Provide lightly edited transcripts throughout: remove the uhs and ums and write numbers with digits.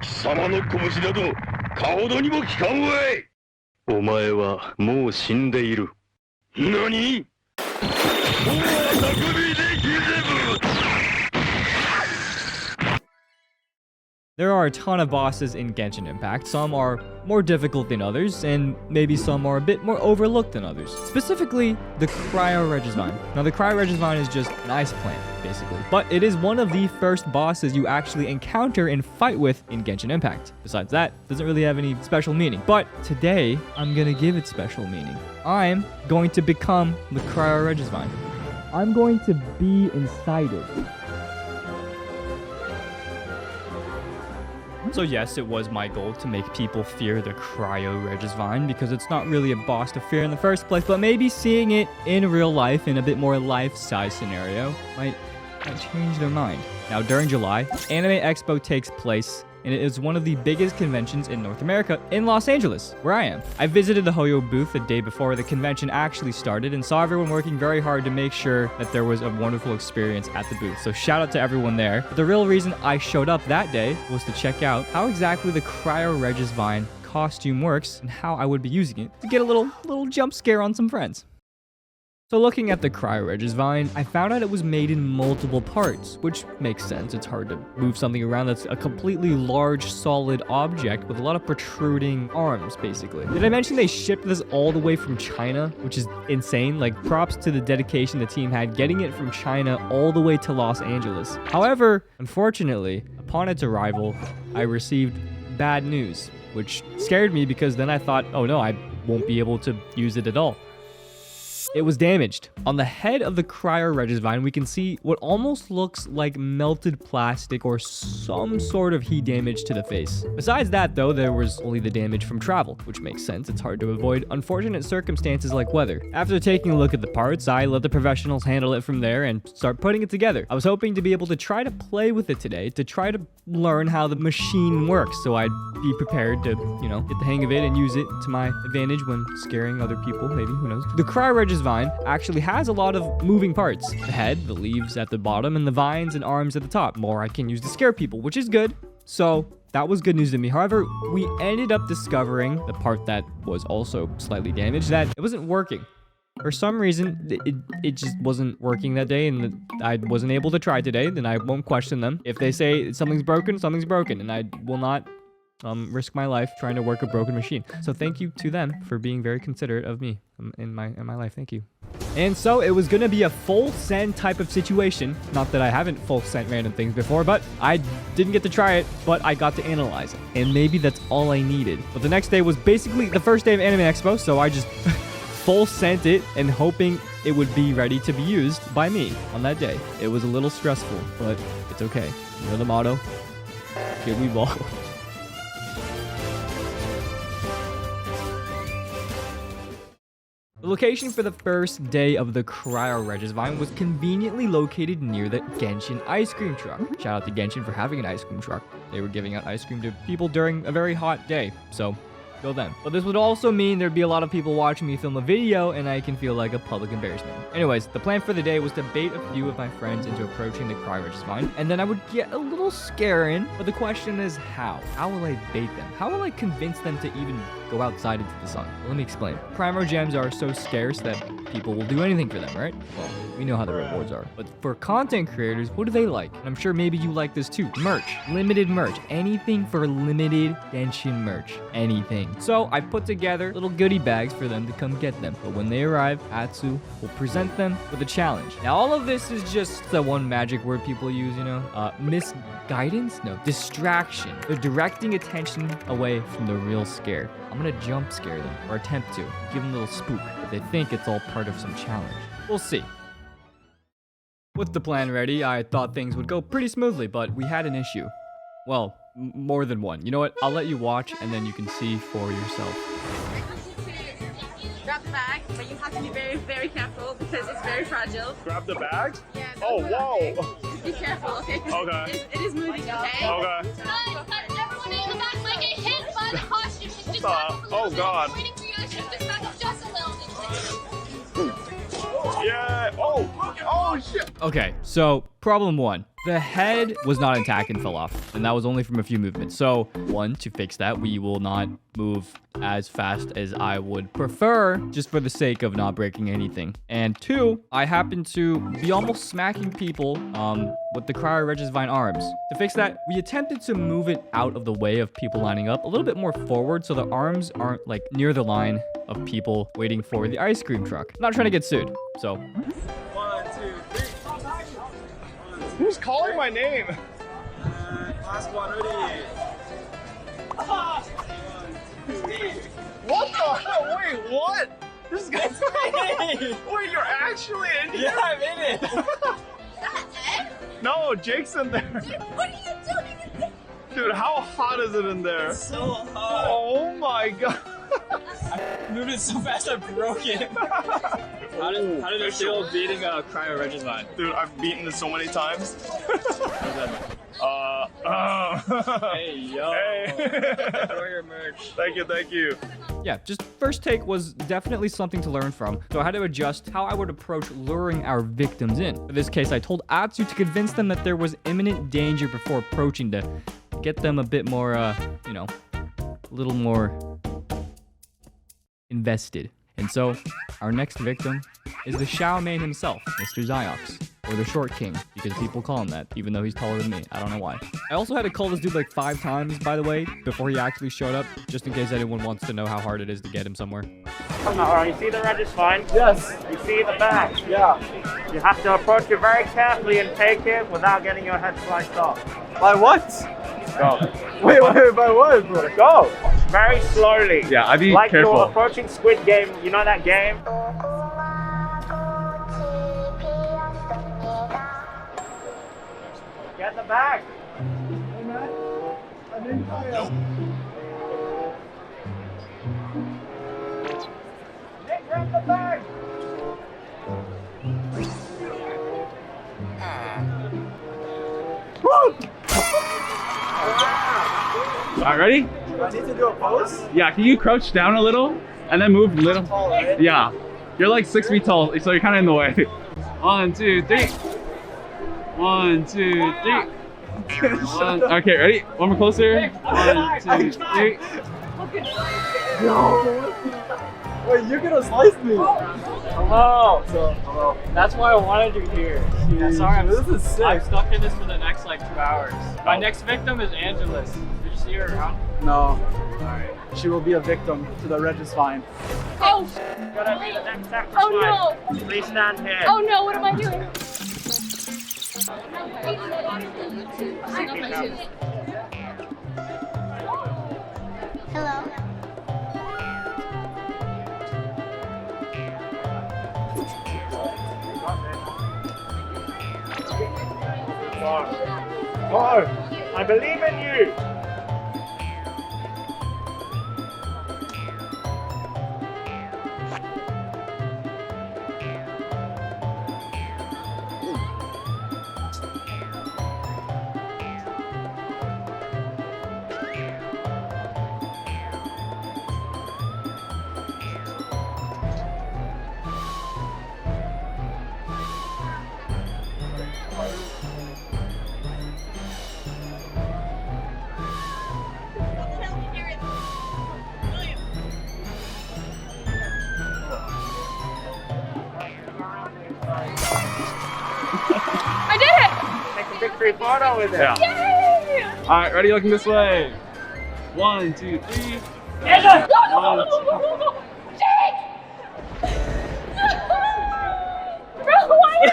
貴様の拳などかほどにも効かんわい。お前はもう死んでいる。何？もう匠できれぶ。 There are a ton of bosses in Genshin Impact. Some are more difficult than others, and maybe some are a bit more overlooked than others. Specifically, the Cryo Regisvine. Now, the Cryo Regisvine is just an ice plant, basically. But it is one of the first bosses you actually encounter and fight with in Genshin Impact. Besides that, it doesn't really have any special meaning. But today, I'm gonna give it special meaning. I'm going to become the Cryo Regisvine. I'm going to be inside it. So yes, it was my goal to make people fear the Cryo Regisvine because it's not really a boss to fear in the first place, but maybe seeing it in real life in a bit more life-size scenario might change their mind. Now, during July, Anime Expo takes place, and it is one of the biggest conventions in North America in Los Angeles, where I am. I visited the Hoyo booth the day before the convention actually started and saw everyone working very hard to make sure that there was a wonderful experience at the booth. So shout out to everyone there. But the real reason I showed up that day was to check out how exactly the Cryo Regisvine costume works and how I would be using it to get a little jump scare on some friends. So looking at the Cryo Regisvine, I found out it was made in multiple parts, which makes sense. It's hard to move something around that's a completely large, solid object with a lot of protruding arms, basically. Did I mention they shipped this all the way from China, which is insane? Like, props to the dedication the team had getting it from China all the way to Los Angeles. However, unfortunately, upon its arrival, I received bad news, which scared me because then I thought, oh no, I won't be able to use it at all. It was damaged. On the head of the Cryo Regisvine, we can see what almost looks like melted plastic or some sort of heat damage to the face. Besides that, though, there was only the damage from travel, which makes sense. It's hard to avoid unfortunate circumstances like weather. After taking a look at the parts, I let the professionals handle it from there and start putting it together. I was hoping to be able to try to play with it today, to try to learn how the machine works, so I'd be prepared to, you know, get the hang of it and use it to my advantage when scaring other people, maybe, who knows. The Cryo Regisvine actually has a lot of moving parts. The head, the leaves at the bottom, and the vines and arms at the top. More I can use to scare people, which is good. So that was good news to me. However, we ended up discovering the part that was also slightly damaged, that it wasn't working. For some reason, it just wasn't working that day, and I wasn't able to try today. Then I won't question them. If they say something's broken, and I will not risk my life trying to work a broken machine. So thank you to them for being very considerate of me in my life. Thank you. And so it was gonna be a full send type of situation. Not that I haven't full sent random things before, but I didn't get to try it, but I got to analyze it. And maybe that's all I needed. But the next day was basically the first day of Anime Expo, so I just full sent it and hoping it would be ready to be used by me on that day. It was a little stressful, but it's okay. You know the motto, here we ball. The location for the first day of the Cryo Regisvine was conveniently located near the Genshin ice cream truck. Shout out to Genshin for having an ice cream truck. They were giving out ice cream to people during a very hot day, so go them. But this would also mean there'd be a lot of people watching me film a video, and I can feel like a public embarrassment. Anyways, the plan for the day was to bait a few of my friends into approaching the Cryo Regisvine, and then I would get a little scaring. But the question is how? How will I bait them? How will I convince them to even go outside into the sun? Well, let me explain. Primo gems are so scarce that people will do anything for them, right? Well, we know how the rewards are. But for content creators, what do they like? And I'm sure maybe you like this too. Merch. Limited merch. Anything for limited Genshin merch. Anything. So I put together little goodie bags for them to come get them. But when they arrive, Atsu will present them with a challenge. Now, all of this is just the one magic word people use, you know? Misguidance? No. Distraction. They're directing attention away from the real scare. I'm gonna jump scare them, or attempt to. Give them a little spook, if they think it's all part of some challenge. We'll see. With the plan ready, I thought things would go pretty smoothly, but we had an issue. Well, more than one. You know what? I'll let you watch, and then you can see for yourself. Grab the bag, but you have to be very, very careful because it's very fragile. Grab the bag? Yeah. Oh, whoa. Just be careful, okay? Okay. It is moving, okay? Okay. Everyone in the back might get hit by the costume. Just back up a little Oh, bit. God. Waiting for you to just back up just a little bit. Yeah. Oh. Oh shit! Okay, so problem 1. The head was not intact and fell off, and that was only from a few movements. So 1, to fix that, we will not move as fast as I would prefer, just for the sake of not breaking anything. And 2, I happen to be almost smacking people with the Cryo Regisvine arms. To fix that, we attempted to move it out of the way of people lining up a little bit more forward so the arms aren't like near the line of people waiting for the ice cream truck. I'm not trying to get sued, so. 1, 2, 3. Who's calling my name? Last one, ready? What the hell? Wait, what? This guy's Wait, you're actually in here? Yeah, I'm in it. No, Jake's in there. What are you doing in there? Dude, how hot is it in there? It's so hot. Oh my god. I moved it so fast I broke it. How did it feel beating a Cryo Regisvine? Dude, I've beaten this so many times. Hey, yo. Hey. Enjoy your merch. Thank you, thank you. Yeah, just first take was definitely something to learn from, so I had to adjust how I would approach luring our victims in. For this case, I told Atsu to convince them that there was imminent danger before approaching to get them a bit more, you know, a little more invested. And so, our next victim is the Shao Main himself, Mr. Ziox, or the Short King, because people call him that, even though he's taller than me. I don't know why. I also had to call this dude like 5 times, by the way, before he actually showed up, just in case anyone wants to know how hard it is to get him somewhere. Alright, you see the Regisvine? Yes. You see the back? Yeah. You have to approach it very carefully and take it without getting your head sliced off. By what? Go. Wait, by what, bro? Go! Very slowly. Yeah, I'd be like careful. You're approaching Squid Game. You know that game? Get the bag. Hey, man. I didn't Nick, grab the bag. Alright, ready? Do I need to do a pose? Yeah, can you crouch down a little and then move a little? Tall, right? Yeah. You're like 6 feet tall, so you're kind of in the way. 1, 2, 3. 1, 2, 3. Okay, ready? One more closer. 1, 2, 3. No. Wait, you're gonna slice me. Hello. Hello. That's why I wanted you here. Yeah, sorry, This is sick. I'm stuck in this for the next like 2 hours. My next victim is Angelus. Did you see her around? No. Alright. She will be a victim to the Regisvine. Oh, Gonna be the next sacrifice. oh no. Please stand here. Oh no, what am I doing? Hello. Go! I believe in you! I did it! Take a victory photo with it. Yeah. Yay! Alright, ready? Looking this way. 1, 2, 3. Yes! One, two. Bro, why are you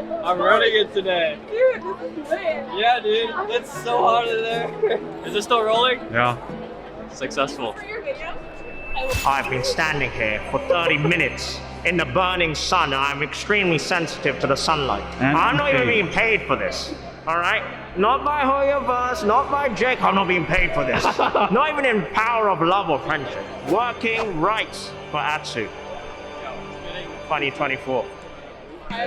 there? I'm running it today. Dude, this is lit. Yeah, dude. It's so hot in there. Is it still rolling? Yeah. Successful. For your video? I've been standing here for 30 minutes in the burning sun. I'm extremely sensitive to the sunlight. And I'm not even paid. being paid for this. Alright? Not by Hoyoverse, not by Jake. I'm not being paid for this. Not even in power of love or friendship. Working rights for Atsu. 2024.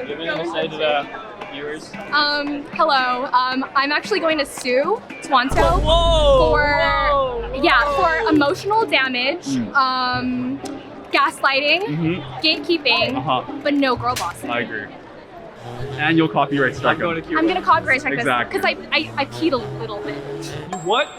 You're gonna say to the viewers? Hello. I'm actually going to sue Tuonto Whoa! for Whoa! yeah, for emotional damage. gaslighting, gatekeeping, but no girl bossing. I agree. And you'll copyright strike them. I'm gonna copyright strike Exactly. this because I peed a little bit. What?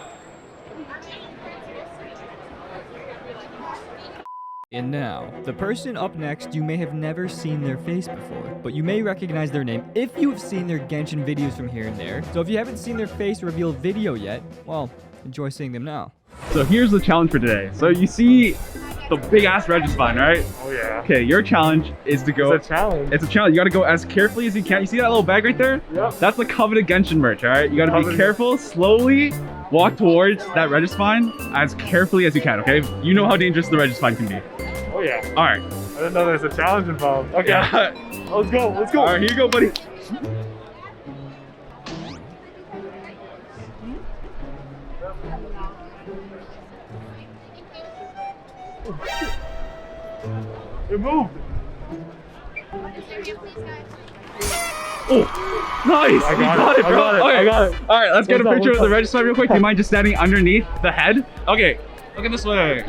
And now, the person up next, you may have never seen their face before, but you may recognize their name if you have seen their Genshin videos from here and there. So if you haven't seen their face reveal video yet, well, enjoy seeing them now. So here's the challenge for today. So you see the big ass Regis-vine, right? Oh yeah. Okay, your challenge is to go. It's a challenge. It's a challenge. You gotta go as carefully as you can. You see that little bag right there? Yep. That's the coveted Genshin merch, all right? You gotta be Coveted. careful, slowly walk towards that Regis-vine as carefully as you can, okay? You know how dangerous the Regis-vine can be. Oh yeah. All right. I didn't know there's a challenge involved. Okay. Yeah. Let's go. Let's go. All right, here you go, buddy. It moved. Oh, nice. I You got it. bro. I got it. Okay. I got it. All right, let's get a What's picture up? of the Regis-vine real quick. Do you mind just standing underneath the head? Okay, look at this way.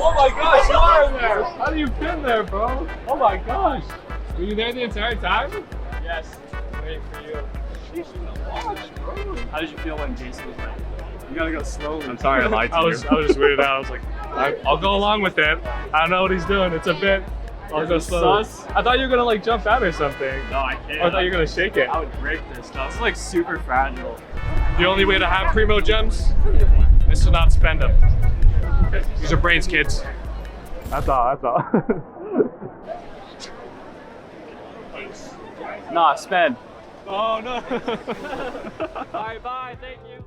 Oh my gosh, you are in there! How do you fit there, bro? Oh my gosh! Were you there the entire time? Yes. Waiting for you. Sheesh, in the watch, bro. How did you feel when Jason was like, you gotta go slowly? I'm sorry I lied to I you. was just weirded out. I was like, I'll go along with it. I don't know what he's doing. It's a bit. I'll go slow. Sus? I thought you were gonna like jump out or something. No, I can't. Or I thought you were gonna shake it. I would break this stuff. It's like super fragile. The only way to have primo gems is to not spend them. These are brains, kids. That's all. That's all. Nah, spend. Oh no. Bye bye, thank you.